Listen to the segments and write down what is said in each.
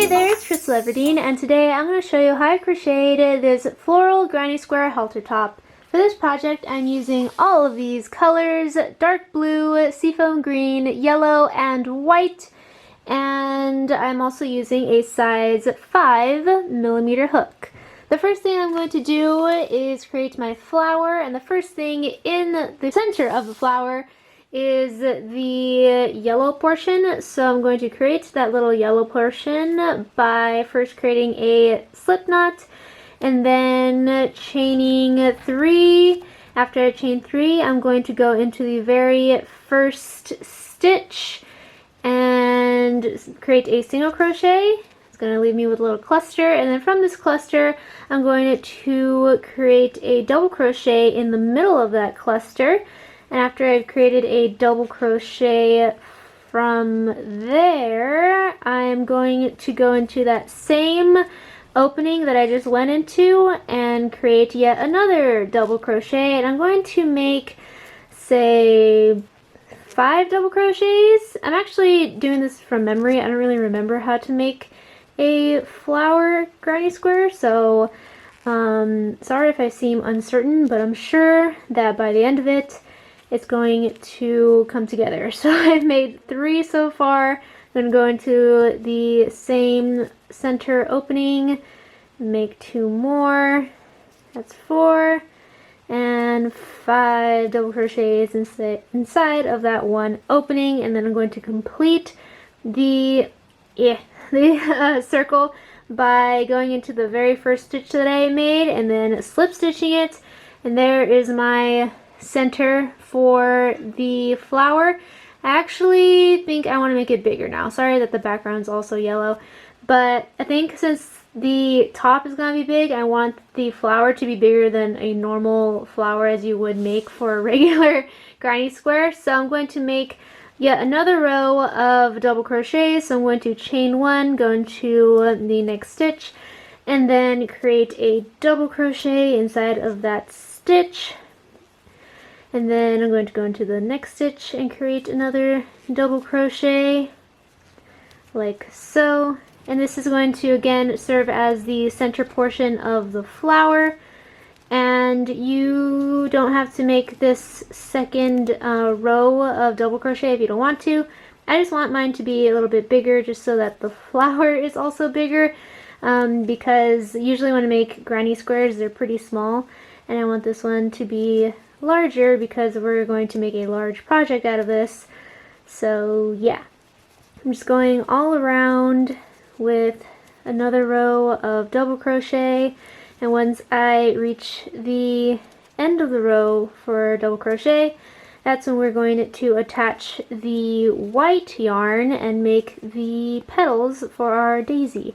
Hey there, it's Krystal Everdeen, and today I'm going to show you how I crocheted this floral granny square halter top. For this project I'm using all of these colors: dark blue, seafoam green, yellow, and white, and I'm also using a size 5mm hook. The first thing I'm going to do is create my flower, and the first thing in the center of the flower is the yellow portion. So I'm going to create that little yellow portion by first creating a slip knot and then chaining 3. After I chain 3, I'm going to go into the very first stitch and create a single crochet. It's going to leave me with a little cluster, and then from this cluster I'm going to create a double crochet in the middle of that cluster. And after I've created a double crochet from there, I'm going to go into that same opening that I just went into and create yet another double crochet. And I'm going to make, say, 5 double crochets. I'm actually doing this from memory. I don't really remember how to make a flower granny square, so sorry if I seem uncertain, but I'm sure that by the end of it, it's going to come together. So I've made 3 so far. I'm going to go into the same center opening, make 2 more. That's 4 and 5 double crochets inside of that one opening, and then I'm going to complete the circle by going into the very first stitch that I made and then slip stitching it, and there is my center for the flower. I actually think I want to make it bigger now. Sorry that the background's also yellow, but I think since the top is going to be big, I want the flower to be bigger than a normal flower as you would make for a regular granny square. So I'm going to make yet another row of double crochets. So I'm going to chain 1, go into the next stitch, and then create a double crochet inside of that stitch. And then I'm going to go into the next stitch and create another double crochet like so. And this is going to again serve as the center portion of the flower. And you don't have to make this second row of double crochet if you don't want to. I just want mine to be a little bit bigger just so that the flower is also bigger, because usually when I make granny squares they're pretty small, and I want this one to be larger because we're going to make a large project out of this. So yeah, I'm just going all around with another row of double crochet, and once I reach the end of the row for double crochet, that's when we're going to attach the white yarn and make the petals for our daisy,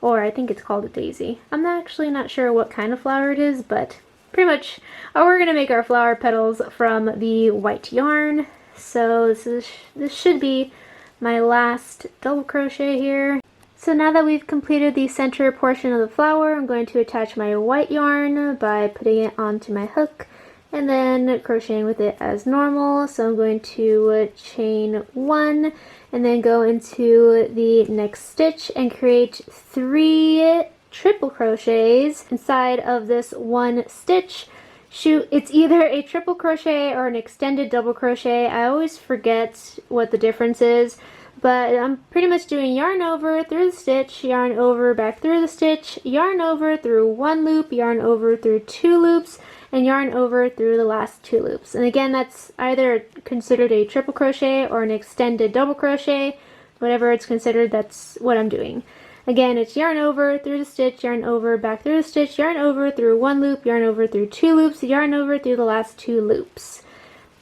or I think it's called a daisy. I'm actually not sure what kind of flower it is, but pretty much we're going to make our flower petals from the white yarn. So this should be my last double crochet here. So now that we've completed the center portion of the flower, I'm going to attach my white yarn by putting it onto my hook and then crocheting with it as normal. So I'm going to chain 1 and then go into the next stitch and create 3 triple crochets inside of this one stitch. It's either a triple crochet or an extended double crochet. I always forget what the difference is, but I'm pretty much doing yarn over through the stitch, yarn over back through the stitch, yarn over through 1 loop, yarn over through 2 loops, and yarn over through the last 2 loops. And again, that's either considered a triple crochet or an extended double crochet. Whatever it's considered, that's what I'm doing. Again, it's yarn over through the stitch, yarn over back through the stitch, yarn over through 1 loop, yarn over through 2 loops, yarn over through the last 2 loops.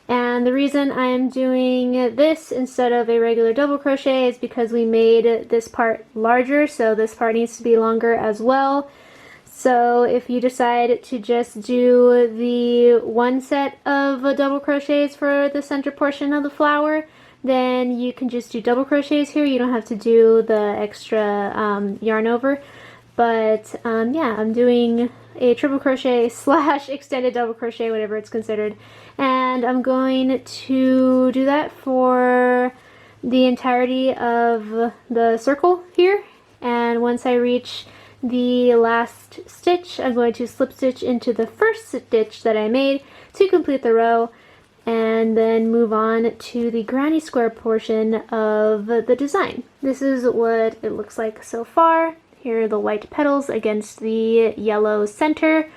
And the reason I am doing this instead of a regular double crochet is because we made this part larger, so this part needs to be longer as well. So if you decide to just do the one set of double crochets for the center portion of the flower, then you can just do double crochets here. You don't have to do the extra yarn over. But yeah, I'm doing a triple crochet slash extended double crochet, whatever it's considered. And I'm going to do that for the entirety of the circle here. and once I reach the last stitch, I'm going to slip stitch into the first stitch that I made to complete the row, and then move on to the granny square portion of the design. This is what it looks like so far. Here are the white petals against the yellow center,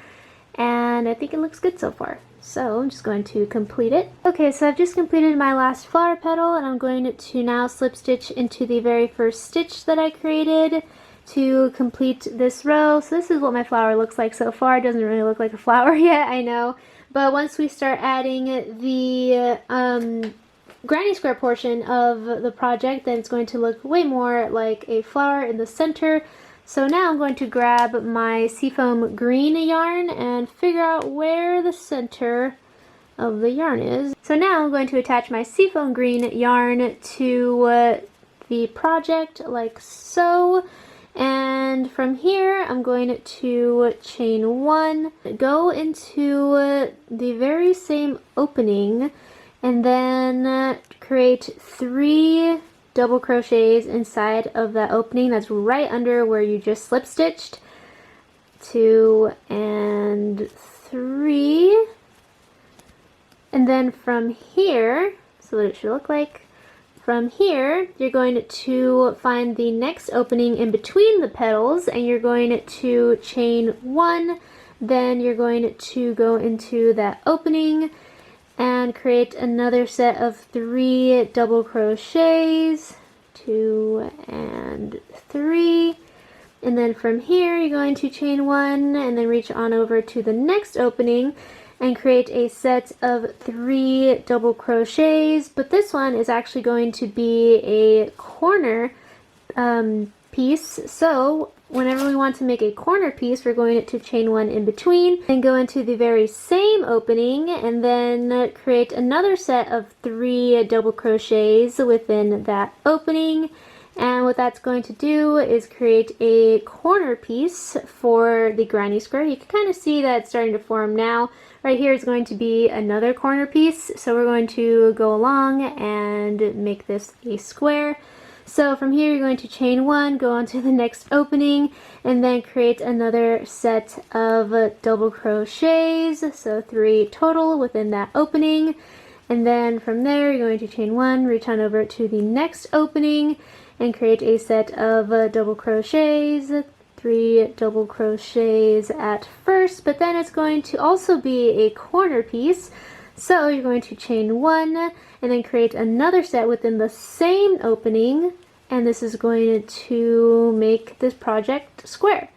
and I think it looks good so far. So I'm just going to complete it. Okay, so I've just completed my last flower petal, and I'm going to now slip stitch into the very first stitch that I created to complete this row. So this is what my flower looks like so far. It doesn't really look like a flower yet, I know. But once we start adding the granny square portion of the project, then it's going to look way more like a flower in the center. So now I'm going to grab my seafoam green yarn and figure out where the center of the yarn is. So now I'm going to attach my seafoam green yarn to the project like so. And from here, I'm going to chain 1, go into the very same opening, and then create 3 double crochets inside of that opening that's right under where you just slip stitched. 2 and 3. And then from here, so what it should look like. From here, you're going to find the next opening in between the petals, and you're going to chain 1, then you're going to go into that opening and create another set of 3 double crochets, 2 and 3, and then from here you're going to chain 1 and then reach on over to the next opening and create a set of 3 double crochets, but this one is actually going to be a corner piece. So whenever we want to make a corner piece, we're going to chain 1 in between and go into the very same opening and then create another set of 3 double crochets within that opening. And what that's going to do is create a corner piece for the granny square. You can kind of see that it's starting to form now. Right here is going to be another corner piece, so we're going to go along and make this a square. So from here you're going to chain 1, go on to the next opening, and then create another set of double crochets, so 3 total within that opening. And then from there you're going to chain 1, reach on over to the next opening, and create a set of double crochets, 3 double crochets at first, but then it's going to also be a corner piece. So you're going to chain 1 and then create another set within the same opening, and this is going to make this project square.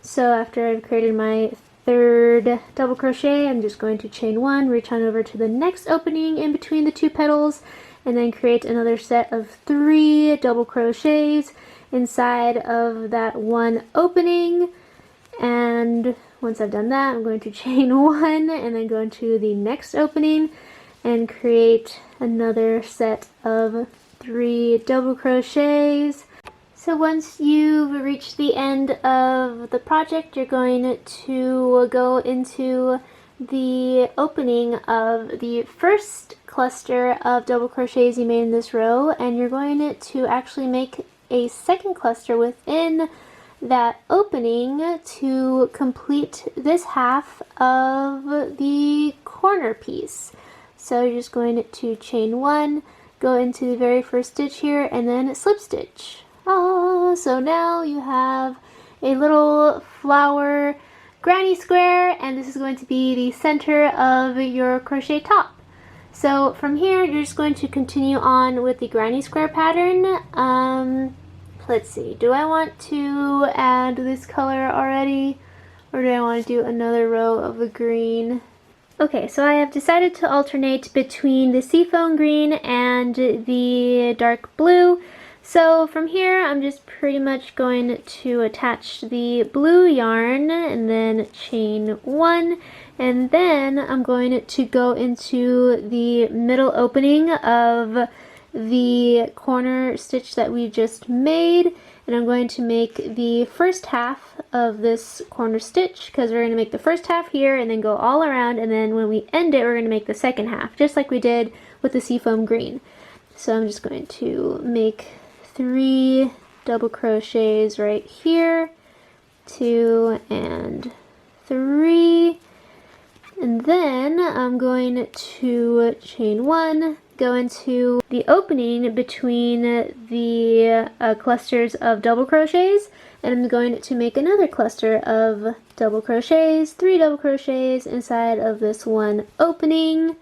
So after I've created my 3rd double crochet, I'm just going to chain 1, reach on over to the next opening in between the 2 petals, and then create another set of 3 double crochets inside of that one opening. And once I've done that, I'm going to chain 1 and then go into the next opening and create another set of 3 double crochets. So once you've reached the end of the project, you're going to go into the opening of the first cluster of double crochets you made in this row, and you're going to actually make a second cluster within that opening to complete this half of the corner piece. So you're just going to chain 1, go into the very first stitch here, and then slip stitch. So now you have a little flower granny square, and this is going to be the center of your crochet top. So from here you're just going to continue on with the granny square pattern. Let's see, do I want to add this color already, or do I want to do another row of the green? Okay, so I have decided to alternate between the seafoam green and the dark blue. So from here, I'm just pretty much going to attach the blue yarn and then chain 1, and then I'm going to go into the middle opening of the corner stitch that we just made, and I'm going to make the first half of this corner stitch, because we're going to make the first half here and then go all around, and then when we end it, we're going to make the second half, just like we did with the seafoam green. So I'm just going to make 3 double crochets right here, 2 and 3, and then I'm going to chain 1, go into the opening between the clusters of double crochets, and I'm going to make another cluster of double crochets, 3 double crochets inside of this one opening.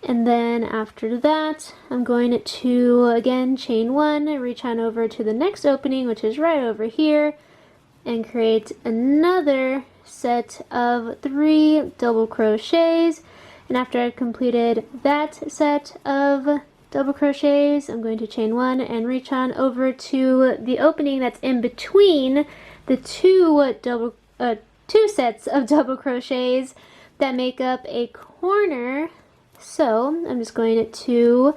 And then after that, I'm going to again chain 1, reach on over to the next opening, which is right over here, and create another set of 3 double crochets. And after I've completed that set of double crochets, I'm going to chain 1 and reach on over to the opening that's in between the two sets of double crochets that make up a corner. So I'm just going to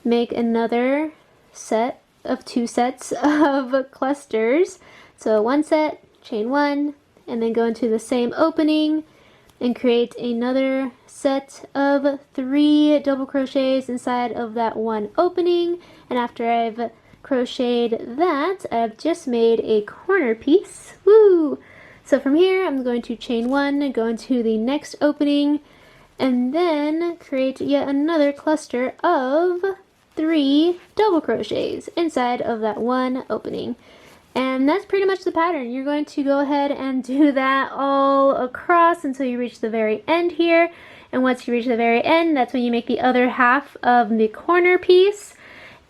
make another set of 2 sets of clusters. So 1 set, chain 1, and then go into the same opening and create another set of 3 double crochets inside of that one opening. And after I've crocheted that, I've just made a corner piece. Woo! So from here, I'm going to chain 1, go into the next opening, and then create yet another cluster of 3 double crochets inside of that one opening. And that's pretty much the pattern. You're going to go ahead and do that all across until you reach the very end here. And once you reach the very end, that's when you make the other half of the corner piece.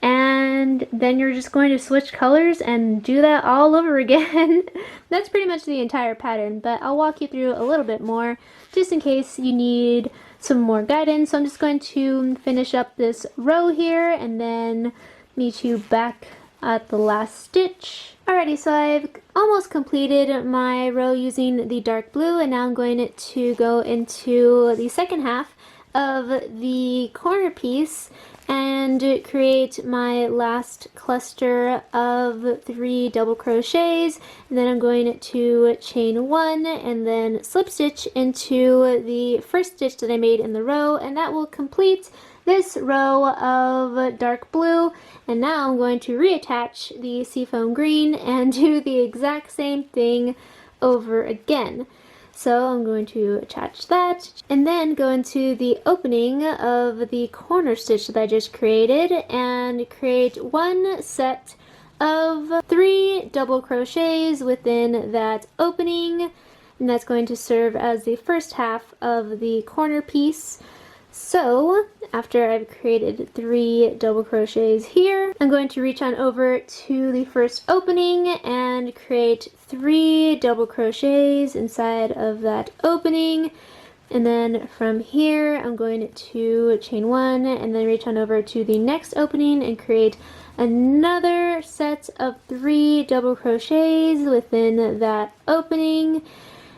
And then you're just going to switch colors and do that all over again. That's pretty much the entire pattern, but I'll walk you through a little bit more just in case you need some more guidance. So I'm just going to finish up this row here and then meet you back at the last stitch. Alrighty, so I've almost completed my row using the dark blue, and now I'm going to go into the second half of the corner piece and create my last cluster of 3 double crochets, and then I'm going to chain 1 and then slip stitch into the first stitch that I made in the row, and that will complete this row of dark blue. And now I'm going to reattach the seafoam green and do the exact same thing over again. So I'm going to attach that and then go into the opening of the corner stitch that I just created and create 1 set of 3 double crochets within that opening, and that's going to serve as the first half of the corner piece. So after I've created 3 double crochets here, I'm going to reach on over to the first opening and create 3 double crochets inside of that opening. And then from here, I'm going to chain 1 and then reach on over to the next opening and create another set of 3 double crochets within that opening.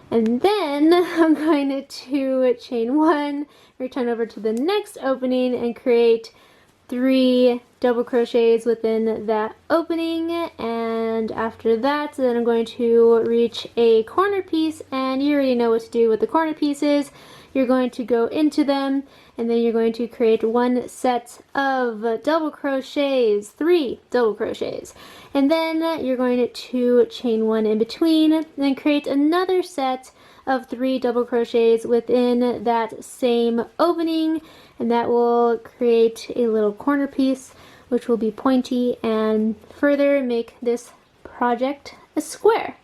And then I'm going to chain 1, return over to the next opening and create 3 double crochets within that opening. And after that, then I'm going to reach a corner piece, and you already know what to do with the corner pieces. You're going to go into them, and then you're going to create 1 set of double crochets, 3 double crochets. And then you're going to chain 1 in between, and then create another set of 3 double crochets within that same opening, and that will create a little corner piece which will be pointy and further make this project a square.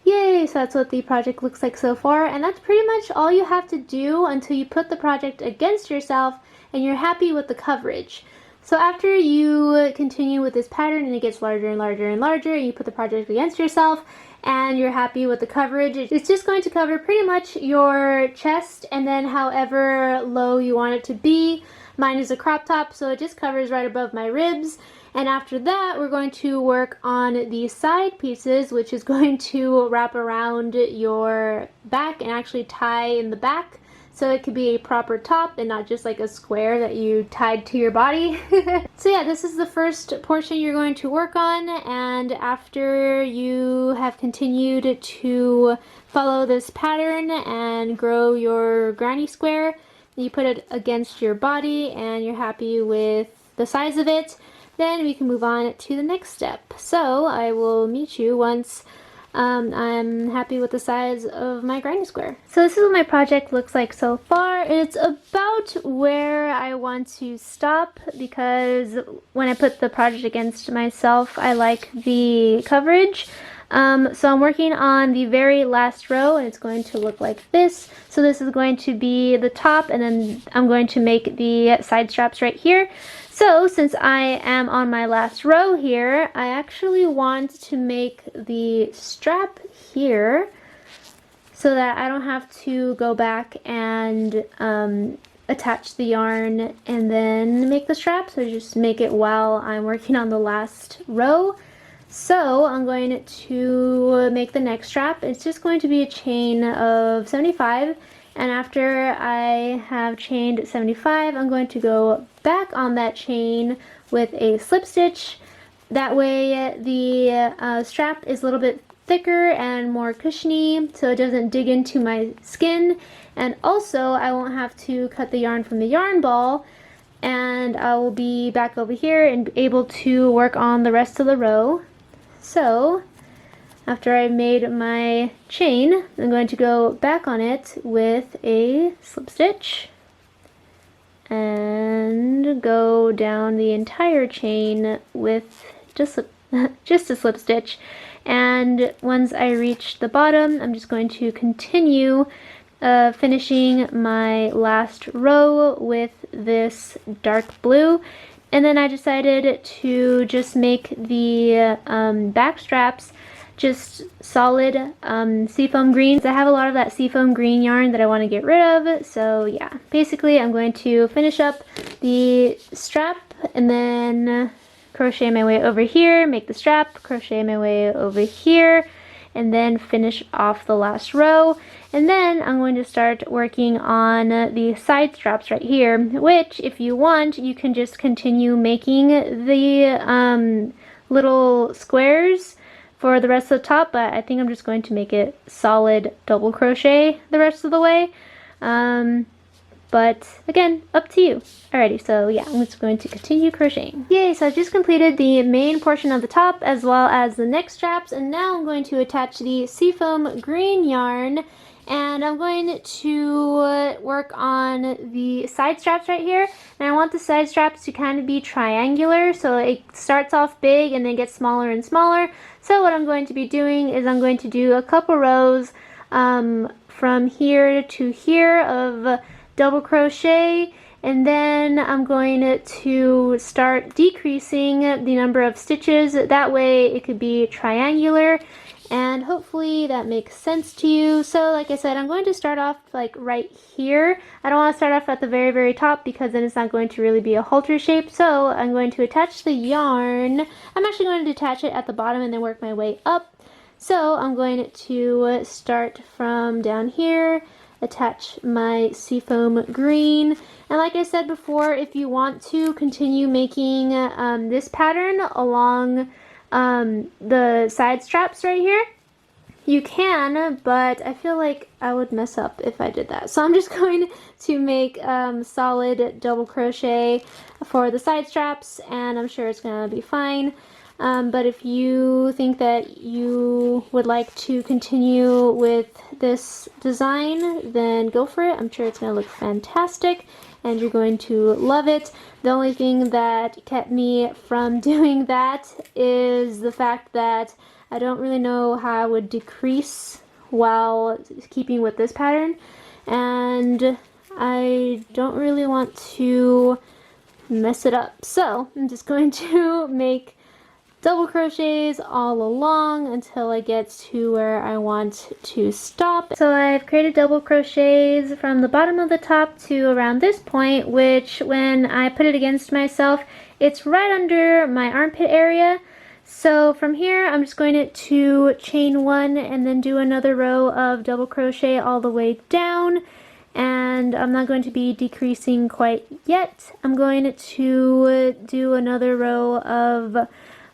Yay! So that's what the project looks like so far, and that's pretty much all you have to do until you put the project against yourself and you're happy with the coverage. So after you continue with this pattern and it gets larger and larger and larger, and you put the project against yourself and you're happy with the coverage, it's just going to cover pretty much your chest and then however low you want it to be. Mine is a crop top, so it just covers right above my ribs. And after that, we're going to work on the side pieces, which is going to wrap around your back and actually tie in the back, so it could be a proper top and not just like a square that you tied to your body. So yeah, this is the first portion you're going to work on, and after you have continued to follow this pattern and grow your granny square, you put it against your body and you're happy with the size of it, then we can move on to the next step. So I will meet you once I'm happy with the size of my grinding square. So this is what my project looks like so far. It's about where I want to stop because when I put the project against myself, I like the coverage. So I'm working on the very last row and it's going to look like this. So this is going to be the top and then I'm going to make the side straps right here. So since I am on my last row here, I actually want to make the strap here so that I don't have to go back and attach the yarn and then make the strap. So just make it while I'm working on the last row. So I'm going to make the next strap. It's just going to be a chain of 75, and after I have chained 75, I'm going to go back on that chain with a slip stitch. That way the strap is a little bit thicker and more cushiony so it doesn't dig into my skin, and also I won't have to cut the yarn from the yarn ball, and I will be back over here and able to work on the rest of the row. So after I've made my chain, I'm going to go back on it with a slip stitch and go down the entire chain with just a slip stitch. And once I reach the bottom, I'm just going to continue finishing my last row with this dark blue. And then I decided to just make the back straps just solid seafoam green. I have a lot of that seafoam green yarn that I want to get rid of. So yeah, basically I'm going to finish up the strap and then crochet my way over here, make the strap, crochet my way over here, and then finish off the last row. And then I'm going to start working on the side straps right here, which if you want, you can just continue making the little squares for the rest of the top, but I think I'm just going to make it solid double crochet the rest of the way. But again, up to you. Alrighty, so yeah, I'm just going to continue crocheting. Yay, so I've just completed the main portion of the top as well as the neck straps, and now I'm going to attach the seafoam green yarn, and I'm going to work on the side straps right here. And I want the side straps to kind of be triangular, so it starts off big and then gets smaller and smaller. So what I'm going to be doing is I'm going to do a couple rows from here to here of double crochet, and then I'm going to start decreasing the number of stitches. That way it could be triangular, and hopefully that makes sense to you. So like I said, I'm going to start off like right here. I don't want to start off at the very, very top because then it's not going to really be a halter shape. So I'm going to attach the yarn. I'm actually going to attach it at the bottom and then work my way up. So I'm going to start from down here, attach my seafoam green, and like I said before, if you want to continue making this pattern along the side straps right here, you can, but I feel like I would mess up if I did that. So I'm just going to make solid double crochet for the side straps, and I'm sure it's gonna be fine. But if you think that you would like to continue with this design, then go for it. I'm sure it's going to look fantastic and you're going to love it. The only thing that kept me from doing that is the fact that I don't really know how I would decrease while keeping with this pattern, and I don't really want to mess it up. So I'm just going to make double crochets all along until I get to where I want to stop. So I've created double crochets from the bottom of the top to around this point, which when I put it against myself, it's right under my armpit area. So from here, I'm just going to chain one and then do another row of double crochet all the way down. And I'm not going to be decreasing quite yet. I'm going to do another row of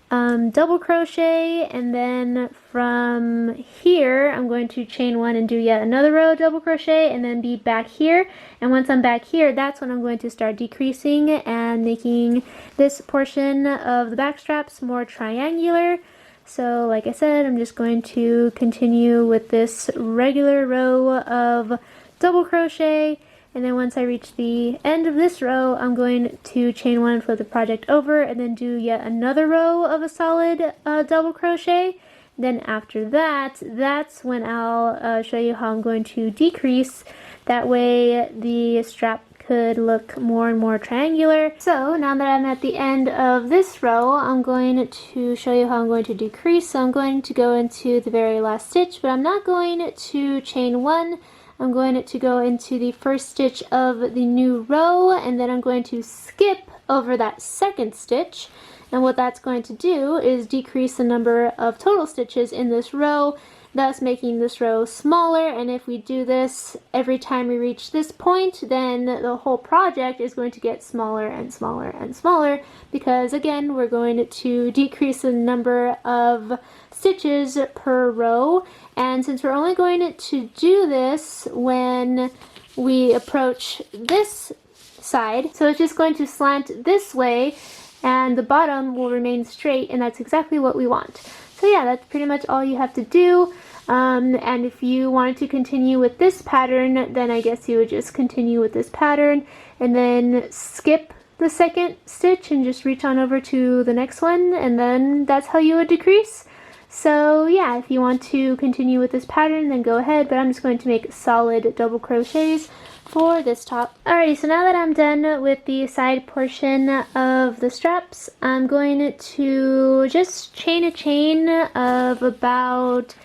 double crochet, and then from here I'm going to chain 1 and do yet another row of double crochet and then be back here. And once I'm back here, that's when I'm going to start decreasing and making this portion of the back straps more triangular. So like I said, I'm just going to continue with this regular row of double crochet, and then once I reach the end of this row, I'm going to chain 1 and flip the project over and then do yet another row of a solid double crochet. Then after that, that's when I'll show you how I'm going to decrease. That way the strap could look more and more triangular. So now that I'm at the end of this row, I'm going to show you how I'm going to decrease. So I'm going to go into the very last stitch, but I'm not going to chain 1. I'm going to go into the first stitch of the new row, and then I'm going to skip over that second stitch. And what that's going to do is decrease the number of total stitches in this row, thus making this row smaller. And if we do this every time we reach this point, then the whole project is going to get smaller and smaller and smaller, because again, we're going to decrease the number of stitches per row. And since we're only going to do this when we approach this side, so it's just going to slant this way and the bottom will remain straight, and that's exactly what we want. So yeah, that's pretty much all you have to do. And if you wanted to continue with this pattern, then I guess you would just continue with this pattern and then skip the second stitch and just reach on over to the next one, and then that's how you would decrease. So yeah, if you want to continue with this pattern, then go ahead, but I'm just going to make solid double crochets for this top. Alrighty, so now that I'm done with the side portion of the straps, I'm going to just chain a chain of about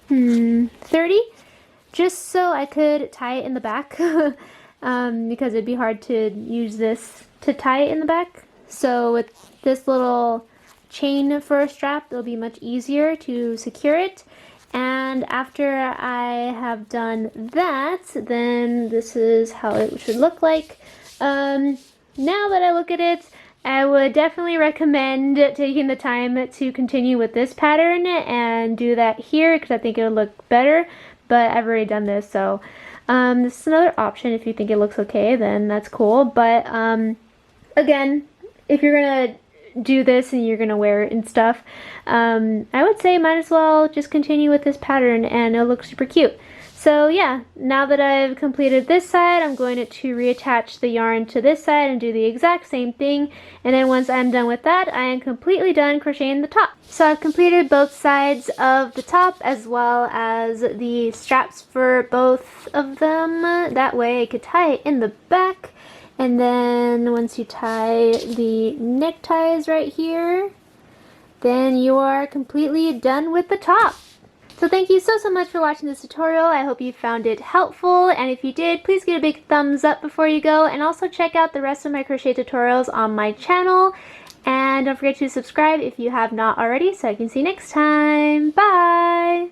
30, just so I could tie it in the back, because it'd be hard to use this to tie it in the back. So with this little chain for a strap, it'll be much easier to secure it. And after I have done that, then this is how it should look like. Now that I look at it, I would definitely recommend taking the time to continue with this pattern and do that here, because I think it would look better, but I've already done this, so this is another option. If you think it looks okay, then that's cool. But again, if you're gonna do this and you're gonna wear it and stuff, I would say might as well just continue with this pattern and it'll look super cute. So yeah, now that I've completed this side, I'm going to reattach the yarn to this side and do the exact same thing. And then once I'm done with that, I am completely done crocheting the top. So I've completed both sides of the top as well as the straps for both of them. That way I could tie it in the back. And then once you tie the neckties right here, then you are completely done with the top. So thank you so much for watching this tutorial. I hope you found it helpful, and if you did, please give it a big thumbs up before you go, and also check out the rest of my crochet tutorials on my channel. And don't forget to subscribe if you have not already, so I can see you next time. Bye!